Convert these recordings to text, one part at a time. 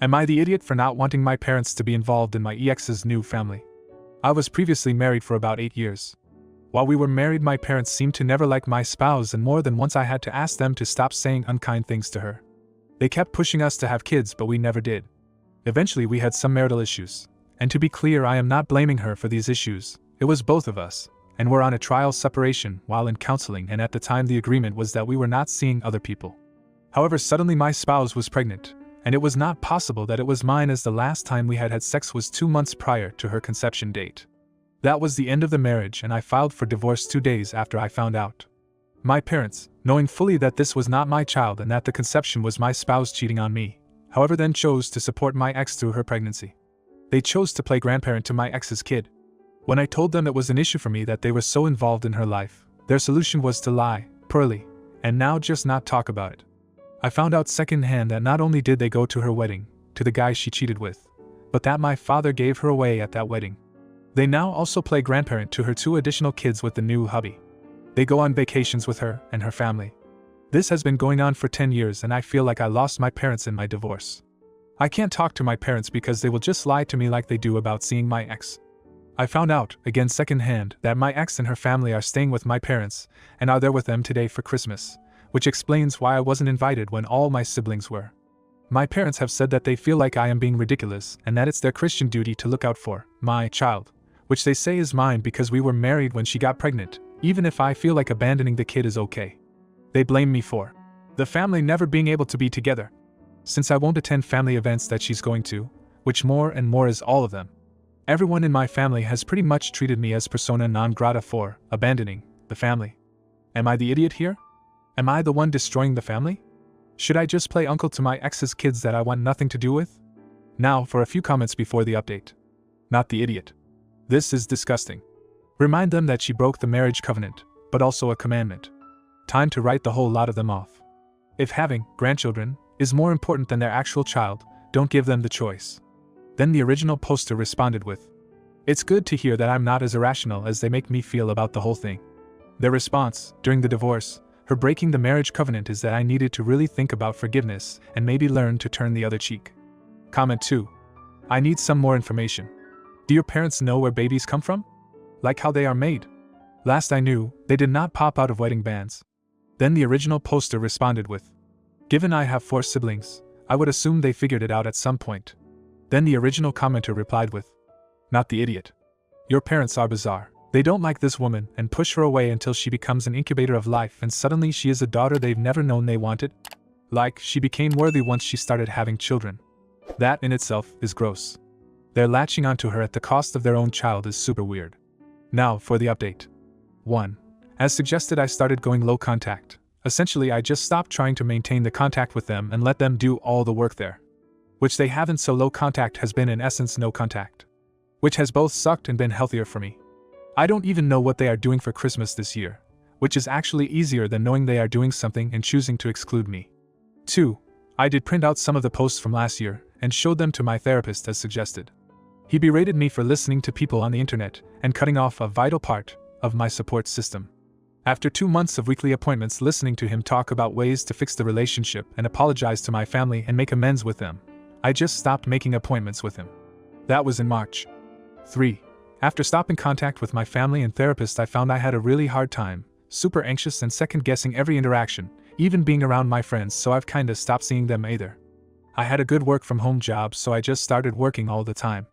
Am I the idiot for not wanting my parents to be involved in my ex's new family? I was previously married for about 8 years. While we were married, my parents seemed to never like my spouse, and more than once I had to ask them to stop saying unkind things to her. They kept pushing us to have kids, but we never did. Eventually we had some marital issues. And to be clear, I am not blaming her for these issues. It was both of us, and we're on a trial separation while in counseling, and at the time the agreement was that we were not seeing other people. However, suddenly my spouse was pregnant, and it was not possible that it was mine, as the last time we had sex was 2 months prior to her conception date. That was the end of the marriage, and I filed for divorce 2 days after I found out. My parents, knowing fully that this was not my child and that the conception was my spouse cheating on me, however, then chose to support my ex through her pregnancy. They chose to play grandparent to my ex's kid. When I told them it was an issue for me that they were so involved in her life, their solution was to lie, poorly, and now just not talk about it. I found out secondhand that not only did they go to her wedding, to the guy she cheated with, but that my father gave her away at that wedding. They now also play grandparent to her 2 additional kids with the new hubby. They go on vacations with her and her family. This has been going on for 10 years, and I feel like I lost my parents in my divorce. I can't talk to my parents because they will just lie to me like they do about seeing my ex. I found out, again secondhand, that my ex and her family are staying with my parents and are there with them today for Christmas, which explains why I wasn't invited when all my siblings were. My parents have said that they feel like I am being ridiculous and that it's their Christian duty to look out for my child, which they say is mine because we were married when she got pregnant, even if I feel like abandoning the kid is okay. They blame me for the family never being able to be together, since I won't attend family events that she's going to, which more and more is all of them. Everyone in my family has pretty much treated me as persona non grata for abandoning the family. Am I the idiot here? Am I the one destroying the family? Should I just play uncle to my ex's kids that I want nothing to do with? Now for a few comments before the update. Not the idiot. This is disgusting. Remind them that she broke the marriage covenant, but also a commandment. Time to write the whole lot of them off. If having grandchildren is more important than their actual child, don't give them the choice. Then the original poster responded with, "It's good to hear that I'm not as irrational as they make me feel about the whole thing." Their response, during the divorce, her breaking the marriage covenant, is that I needed to really think about forgiveness and maybe learn to turn the other cheek. Comment 2. I need some more information. Do your parents know where babies come from? Like how they are made? Last I knew, they did not pop out of wedding bands. Then the original poster responded with, "Given I have 4 siblings, I would assume they figured it out at some point." Then the original commenter replied with, "Not the idiot. Your parents are bizarre. They don't like this woman and push her away until she becomes an incubator of life, and suddenly she is a daughter they've never known they wanted. Like, she became worthy once she started having children. That in itself is gross. They're latching onto her at the cost of their own child is super weird." Now for the update. 1. As suggested, I started going low contact. Essentially, I just stopped trying to maintain the contact with them and let them do all the work there. Which they haven't, so low contact has been in essence no contact. Which has both sucked and been healthier for me. I don't even know what they are doing for Christmas this year, which is actually easier than knowing they are doing something and choosing to exclude me. 2. I did print out some of the posts from last year and showed them to my therapist as suggested. He berated me for listening to people on the internet and cutting off a vital part of my support system. After 2 months of weekly appointments listening to him talk about ways to fix the relationship and apologize to my family and make amends with them, I just stopped making appointments with him. That was in March. 3. After stopping contact with my family and therapist, I found I had a really hard time, super anxious and second-guessing every interaction, even being around my friends, so I've kinda stopped seeing them either. I had a good work-from-home job, so I just started working all the time.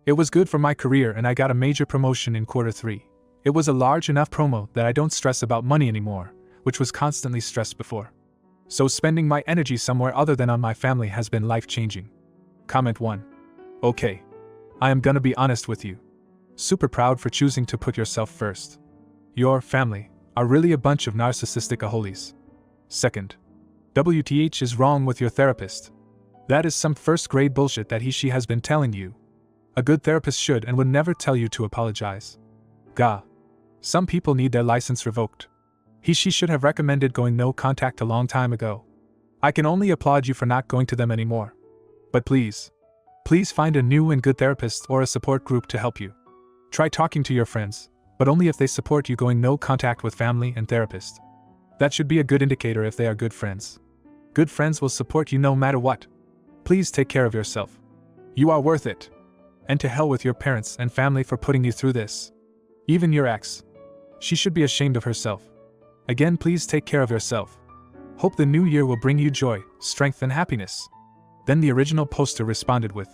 It was good for my career and I got a major promotion in Q3. It was a large enough promo that I don't stress about money anymore, which was constantly stressed before. So spending my energy somewhere other than on my family has been life-changing. Comment 1. Okay. I am gonna be honest with you. Super proud for choosing to put yourself first. Your family are really a bunch of narcissistic aholies. Second. WTH is wrong with your therapist. That is some first-grade bullshit that she has been telling you. A good therapist should and would never tell you to apologize. Gah. Some people need their license revoked. She should have recommended going no contact a long time ago. I can only applaud you for not going to them anymore. But please find a new and good therapist or a support group to help you. Try talking to your friends, but only if they support you going no contact with family and therapist. That should be a good indicator if they are good friends. Good friends will support you no matter what. Please take care of yourself. You are worth it. And to hell with your parents and family for putting you through this. Even your ex. She should be ashamed of herself. Again, please take care of yourself. Hope the new year will bring you joy, strength, and happiness. Then the original poster responded with,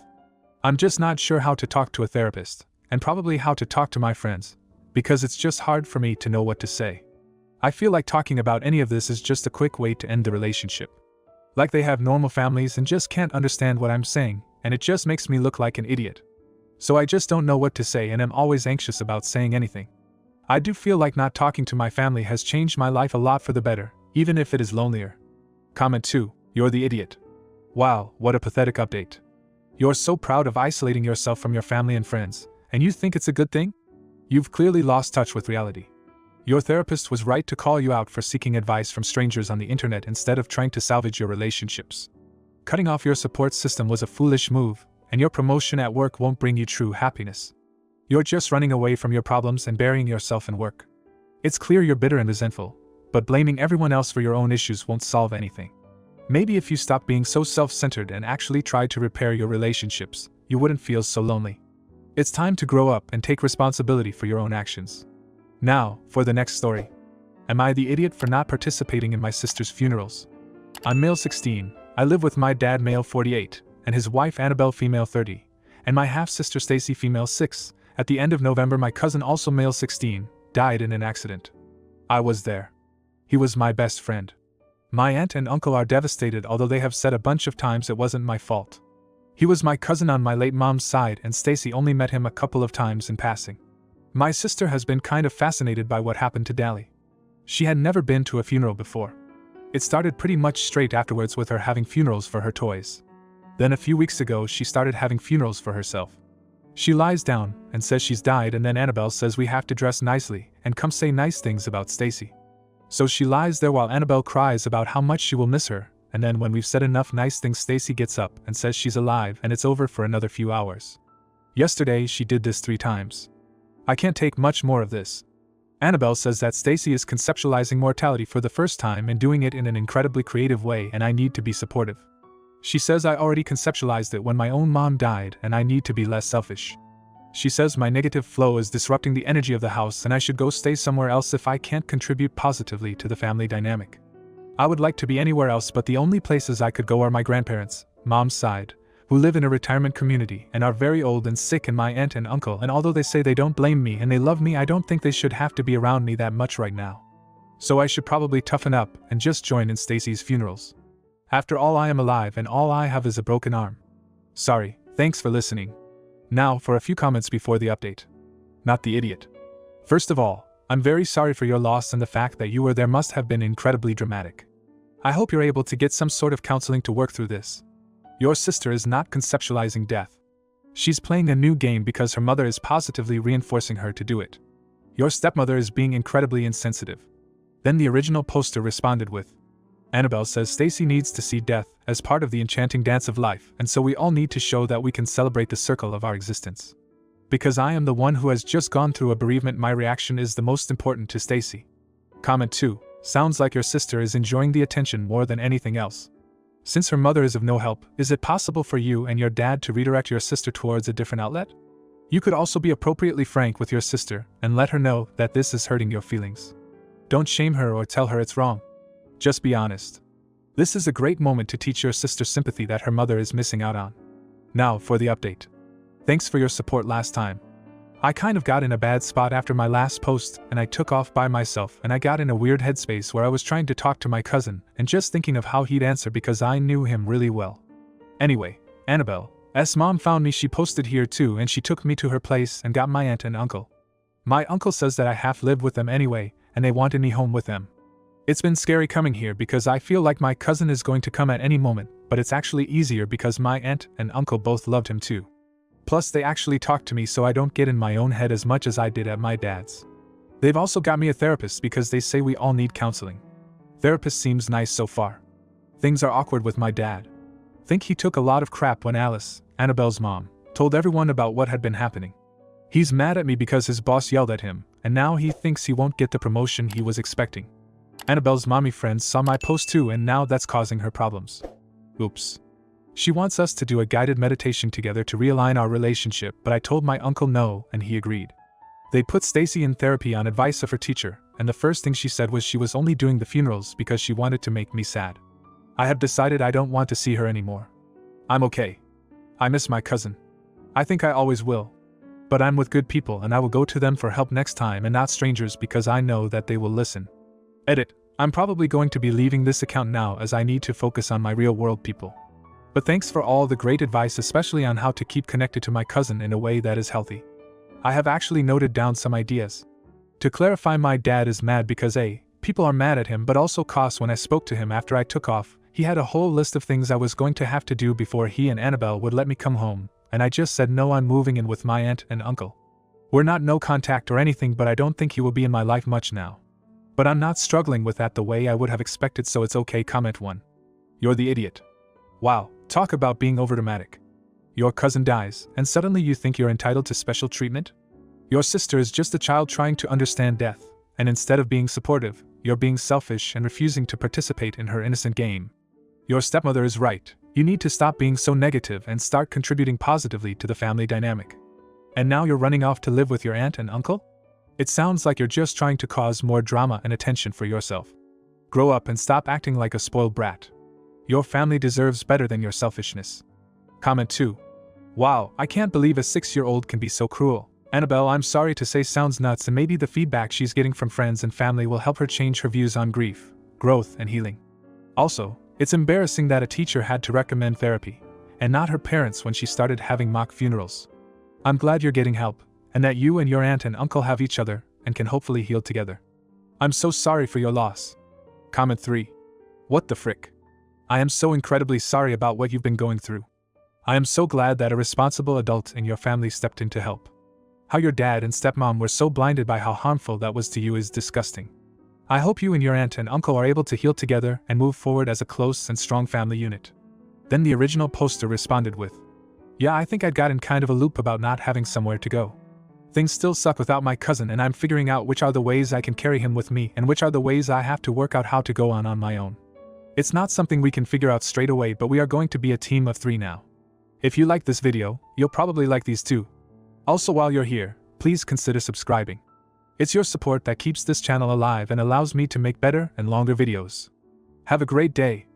I'm just not sure how to talk to a therapist, and probably how to talk to my friends, because it's just hard for me to know what to say. I feel like talking about any of this is just a quick way to end the relationship. Like they have normal families and just can't understand what I'm saying, and it just makes me look like an idiot. So I just don't know what to say and am always anxious about saying anything. I do feel like not talking to my family has changed my life a lot for the better, even if it is lonelier. Comment 2. You're the idiot. Wow, what a pathetic update. You're so proud of isolating yourself from your family and friends, and you think it's a good thing? You've clearly lost touch with reality. Your therapist was right to call you out for seeking advice from strangers on the internet instead of trying to salvage your relationships. Cutting off your support system was a foolish move, and your promotion at work won't bring you true happiness. You're just running away from your problems and burying yourself in work. It's clear you're bitter and resentful, but blaming everyone else for your own issues won't solve anything. Maybe if you stopped being so self-centered and actually tried to repair your relationships, you wouldn't feel so lonely. It's time to grow up and take responsibility for your own actions. Now, for the next story. Am I the idiot for not participating in my sister's funerals? I'm male 16, I live with my dad male 48, and his wife Annabelle female 30, and my half-sister Stacy female 6. At the end of November my cousin also male 16, died in an accident. I was there. He was my best friend. My aunt and uncle are devastated, although they have said a bunch of times it wasn't my fault. He was my cousin on my late mom's side, and Stacy only met him a couple of times in passing. My sister has been kind of fascinated by what happened to Dally. She had never been to a funeral before. It started pretty much straight afterwards with her having funerals for her toys. Then a few weeks ago she started having funerals for herself. She lies down and says she's died, and then Annabelle says we have to dress nicely and come say nice things about Stacy. So she lies there while Annabelle cries about how much she will miss her, and then when we've said enough nice things Stacy gets up and says she's alive and it's over for another few hours. Yesterday she did this 3 times. I can't take much more of this. Annabelle says that Stacy is conceptualizing mortality for the first time and doing it in an incredibly creative way, and I need to be supportive. She says I already conceptualized it when my own mom died and I need to be less selfish. She says my negative flow is disrupting the energy of the house and I should go stay somewhere else if I can't contribute positively to the family dynamic. I would like to be anywhere else, but the only places I could go are my grandparents, mom's side, who live in a retirement community and are very old and sick, and my aunt and uncle, and although they say they don't blame me and they love me, I don't think they should have to be around me that much right now. So I should probably toughen up and just join in Stacy's funerals. After all, I am alive and all I have is a broken arm. Sorry, thanks for listening. Now for a few comments before the update. Not the idiot. First of all, I'm very sorry for your loss, and the fact that you were there must have been incredibly dramatic. I hope you're able to get some sort of counseling to work through this. Your sister is not conceptualizing death. She's playing a new game because her mother is positively reinforcing her to do it. Your stepmother is being incredibly insensitive. Then the original poster responded with, Annabelle says Stacy needs to see death as part of the enchanting dance of life, and so we all need to show that we can celebrate the circle of our existence. Because I am the one who has just gone through a bereavement, my reaction is the most important to Stacy. Comment 2. Sounds like your sister is enjoying the attention more than anything else. Since her mother is of no help, is it possible for you and your dad to redirect your sister towards a different outlet? You could also be appropriately frank with your sister and let her know that this is hurting your feelings. Don't shame her or tell her it's wrong. Just be honest. This is a great moment to teach your sister sympathy that her mother is missing out on. Now for the update. Thanks for your support last time. I kind of got in a bad spot after my last post and I took off by myself, and I got in a weird headspace where I was trying to talk to my cousin and just thinking of how he'd answer because I knew him really well. Anyway, Annabelle's mom found me. She posted here too, and she took me to her place and got my aunt and uncle. My uncle says that I half lived with them anyway, and they wanted me home with them. It's been scary coming here because I feel like my cousin is going to come at any moment, but it's actually easier because my aunt and uncle both loved him too. Plus they actually talk to me so I don't get in my own head as much as I did at my dad's. They've also got me a therapist because they say we all need counseling. Therapist seems nice so far. Things are awkward with my dad. Think he took a lot of crap when Alice, Annabelle's mom, told everyone about what had been happening. He's mad at me because his boss yelled at him, and now he thinks he won't get the promotion he was expecting. Annabelle's mommy friends saw my post too, and now that's causing her problems. Oops. She wants us to do a guided meditation together to realign our relationship, but I told my uncle no, and he agreed. They put Stacy in therapy on advice of her teacher, and the first thing she said was she was only doing the funerals because she wanted to make me sad. I have decided I don't want to see her anymore. I'm okay. I miss my cousin. I think I always will. But I'm with good people and I will go to them for help next time and not strangers because I know that they will listen. Edit. I'm probably going to be leaving this account now as I need to focus on my real world people. But thanks for all the great advice, especially on how to keep connected to my cousin in a way that is healthy. I have actually noted down some ideas. To clarify, my dad is mad because people are mad at him, but also costs. When I spoke to him after I took off, he had a whole list of things I was going to have to do before he and Annabelle would let me come home, and I just said no, I'm moving in with my aunt and uncle. We're not no contact or anything, but I don't think he will be in my life much now. But I'm not struggling with that the way I would have expected, so it's okay. Comment 1. You're the idiot. Wow, talk about being overdramatic. Your cousin dies, and suddenly you think you're entitled to special treatment? Your sister is just a child trying to understand death, and instead of being supportive, you're being selfish and refusing to participate in her innocent game. Your stepmother is right. You need to stop being so negative and start contributing positively to the family dynamic. And now you're running off to live with your aunt and uncle? It sounds like you're just trying to cause more drama and attention for yourself. Grow up and stop acting like a spoiled brat. Your family deserves better than your selfishness. Comment 2. Wow, I can't believe a 6-year-old can be so cruel. Annabelle, I'm sorry to say, sounds nuts, and maybe the feedback she's getting from friends and family will help her change her views on grief, growth, and healing. Also, it's embarrassing that a teacher had to recommend therapy, and not her parents when she started having mock funerals. I'm glad you're getting help, and that you and your aunt and uncle have each other and can hopefully heal together. I'm so sorry for your loss. Comment 3. What the frick? I am so incredibly sorry about what you've been going through. I am so glad that a responsible adult in your family stepped in to help. How your dad and stepmom were so blinded by how harmful that was to you is disgusting. I hope you and your aunt and uncle are able to heal together and move forward as a close and strong family unit. Then the original poster responded with, yeah, I think I'd got in kind of a loop about not having somewhere to go. Things still suck without my cousin, and I'm figuring out which are the ways I can carry him with me and which are the ways I have to work out how to go on my own. It's not something we can figure out straight away, but we are going to be a team of 3 now. If you like this video, you'll probably like these too. Also, while you're here, please consider subscribing. It's your support that keeps this channel alive and allows me to make better and longer videos. Have a great day.